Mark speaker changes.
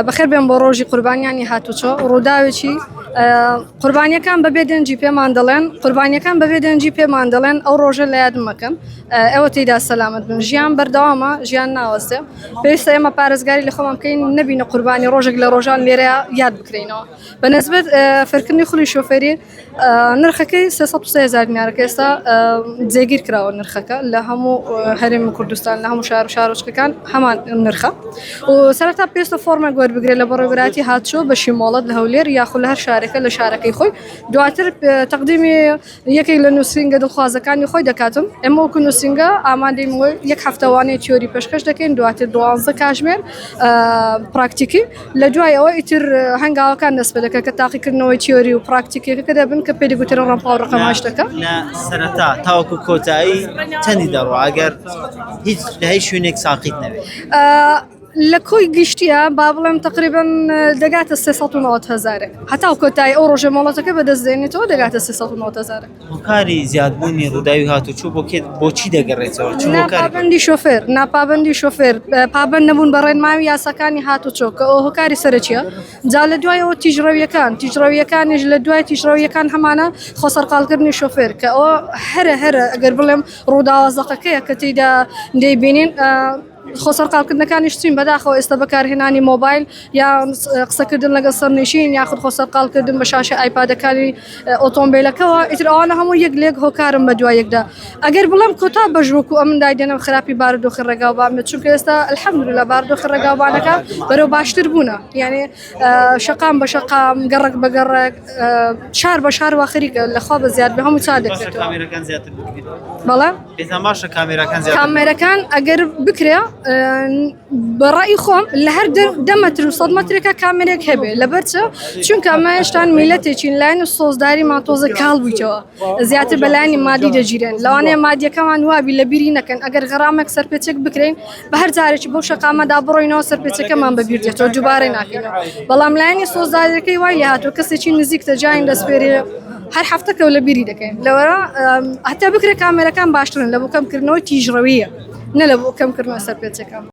Speaker 1: بەخێر بێن بۆ ڕۆژی قوربانیانی هاتوچۆ ڕووداوێکی قوربانیەکان بەبێ دەنجی پێمان دەڵێن قوربانیەکان بەبێ دەنجی پێمان دەڵێن ئەو ڕۆژە لە یاد مەکەن ئێوە تێیدا سەلامت بن ژیان بەردەوامە ژیان ناوەستێ پێویستە ئێمە پارێزگاری لە خۆمان بکەین نەبینە قوربانی ڕۆژێک لە ڕۆژان لێرەیە یاد بکرێنەوە بەنسبەت فێرکردنی خولی شۆفێری نرخەکەی 300,000 دینارەکە ئێستا جێگیر کراوە نرخەکە لە هەموو هەرێمی کوردستان لە هەموو شار و شارۆچکەکان هەمان نرخە و سەرەتا پێویستە فۆرمێک وەربگرێت لە بەڕێوەبەراتی هاتچۆ بەشی مۆڵەت لە هەولێر یاخود لە هەر شارێکە لە شارەکەی خۆی دواتر تەقدیمی یەکێک لە نووسینگە دڵخوازەکانی خۆی دەکاتم ئێمە وەکو نووسینگە ئامادەی یەک هەفتەوانەی تیۆری پێشکەش دەکەین دواتر 12 کاتژمێر پراکتیکی لە دوای ئەوە ئیتر هەنگاوەکان دەست پێ دەکات کە تاقیکردنەوەی تیۆری و پراکتیکیەکە کە دەبن کە پێی دەگوترە ڕەمپاو ڕقەماشتەکە
Speaker 2: لە سەرەتا تاوەکو کۆتایی چەندی دەڕوە ئەگەر هیچ لە هیچ شوێنێک ساقیت نەبێت
Speaker 1: لە کۆی گشتیە با بڵێم تقریبان دەگاتە 390,000 هەتا و کۆتایی ئەو ڕۆژە مۆڵەتەکە بەدەستدێنێتەوە دەگاتە 390,000
Speaker 2: هۆکاری زیادبوونی ڕووداوی هاتوچۆ بۆچی دەگەڕێتەوە
Speaker 1: ناپابندی شۆفێر ناپابندی شۆفێر پابند نەبوون بە ڕێنماوی یاساکانی هاتوچۆ کە ئەو هۆکاری سەرچیە جا لە دوایەوە تیژڕەویەکانیش لە دوای تیژڕەویەکان هەمانە خۆسەرقالکردنی شۆفێر کە ئەوە هەرە ئەگەر بڵێم ڕووداوازەقەکەیە کە تێیدا دەیبینین خۆسەرقالکردنەکانیش چین بەداخەوە ئێستا بەکارهێنانی مۆبایل یا قسەکردن لەگەڵ سەرنشین یاخود خۆسەرقالکردن بە شاشە ئایپادەکانی ئۆتۆمبیلەکەەوە ئیتر ئەوانە هەموو یەک لێک هۆکارم بە دوای یەکدا ئەگەر بڵێم کۆتا بەژوەکو ئەمن دایدێنم خراپی بارودۆخی ڕێگاوبان بێت چونکە ئێستا الحەمدولillah بارودۆخی ڕێگاوبانەکە بەرەو باشتر بوونە یعنی شەقام بە شەقام گەڕک بە گەڕک شار بە شار واخریکە لەخوا بە زیاد بە هەموو چا دەکرێتەوە بەڵێ
Speaker 2: باشە
Speaker 1: کامێرەکان ئەگەر بکرێ بەڕای خۆم لە هەر 10 مەتر و 100 مەترێکە کامێرێک هەبێ لەبەرچە چونکە ئەمە هێشتان میلەتێکین لایەن سۆزداری ماتۆزە کاڵ بوویتەوە زیاتر بەلایانی مادی دەگیرێن لەوانەیە مادیەکەمان وابی لە بیری نەکەن ئەگەر غەرامێک سەرپێچێک بکرێن بە هەر جارێکی بەو شەقامەدا بڕۆینەوە سەرپێچەکەمان بەبیر دێتەوە دووبارەی ناکەینەوە بەڵام لایەنی سۆزدارەکەی وای لە هاتووە کەسێکی نزیکتە جاین دەسپێرێ هەر هەفتەکە لە بیری دەکەین لەوەرە هەتا بکرێت کامێرەکان باشترن لە بۆ کەمکردنەوەی تیژڕەویە نە لە بۆ کەمکردنەوە سەرپێچەکان